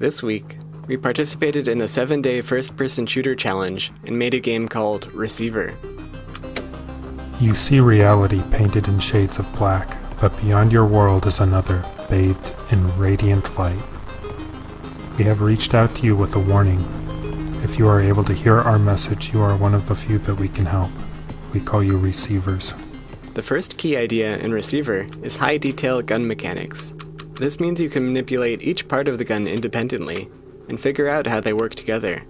This week, we participated in the 7-day first-person shooter challenge and made a game called Receiver. You see reality painted in shades of black, but beyond your world is another, bathed in radiant light. We have reached out to you with a warning. If you are able to hear our message, you are one of the few that we can help. We call you receivers. The first key idea in Receiver is high-detail gun mechanics. This means you can manipulate each part of the gun independently and figure out how they work together.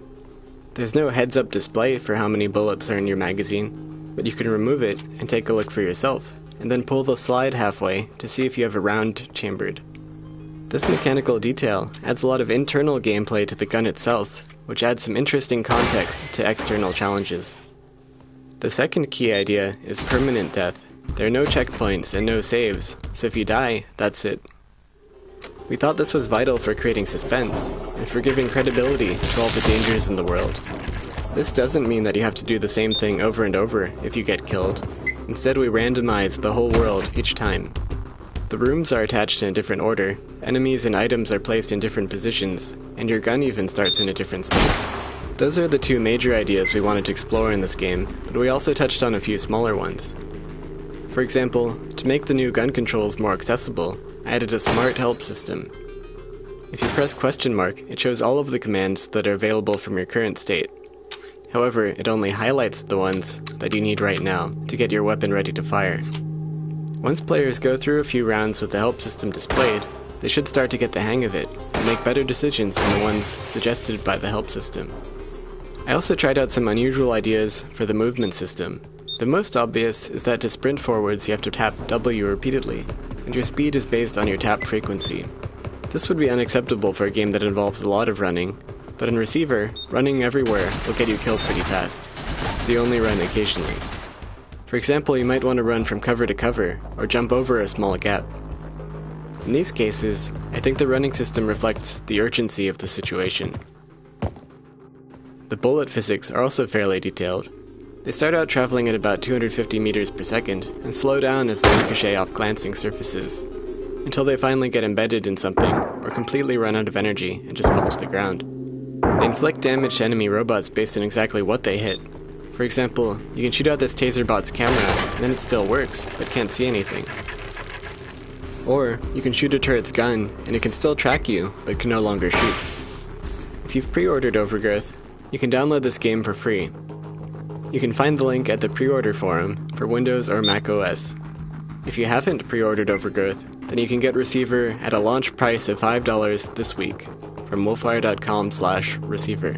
There's no heads-up display for how many bullets are in your magazine, but you can remove it and take a look for yourself, and then pull the slide halfway to see if you have a round chambered. This mechanical detail adds a lot of internal gameplay to the gun itself, which adds some interesting context to external challenges. The second key idea is permanent death. There are no checkpoints and no saves, so if you die, that's it. We thought this was vital for creating suspense, and for giving credibility to all the dangers in the world. This doesn't mean that you have to do the same thing over and over if you get killed. Instead, we randomize the whole world each time. The rooms are attached in a different order, enemies and items are placed in different positions, and your gun even starts in a different state. Those are the two major ideas we wanted to explore in this game, but we also touched on a few smaller ones. For example, to make the new gun controls more accessible, I added a smart help system. If you press question mark, it shows all of the commands that are available from your current state. However, it only highlights the ones that you need right now to get your weapon ready to fire. Once players go through a few rounds with the help system displayed, they should start to get the hang of it and make better decisions than the ones suggested by the help system. I also tried out some unusual ideas for the movement system. The most obvious is that to sprint forwards you have to tap W repeatedly, and your speed is based on your tap frequency. This would be unacceptable for a game that involves a lot of running, but in Receiver, running everywhere will get you killed pretty fast, so you only run occasionally. For example, you might want to run from cover to cover, or jump over a small gap. In these cases, I think the running system reflects the urgency of the situation. The bullet physics are also fairly detailed. They start out traveling at about 250 meters per second, and slow down as they ricochet off glancing surfaces, until they finally get embedded in something, or completely run out of energy and just fall to the ground. They inflict damage to enemy robots based on exactly what they hit. For example, you can shoot out this taser bot's camera, and then it still works, but can't see anything. Or, you can shoot a turret's gun, and it can still track you, but can no longer shoot. If you've pre-ordered Overgrowth, you can download this game for free. You can find the link at the pre-order forum for Windows or Mac OS. If you haven't pre-ordered Overgrowth, then you can get Receiver at a launch price of $5 this week from wolfwire.com/receiver.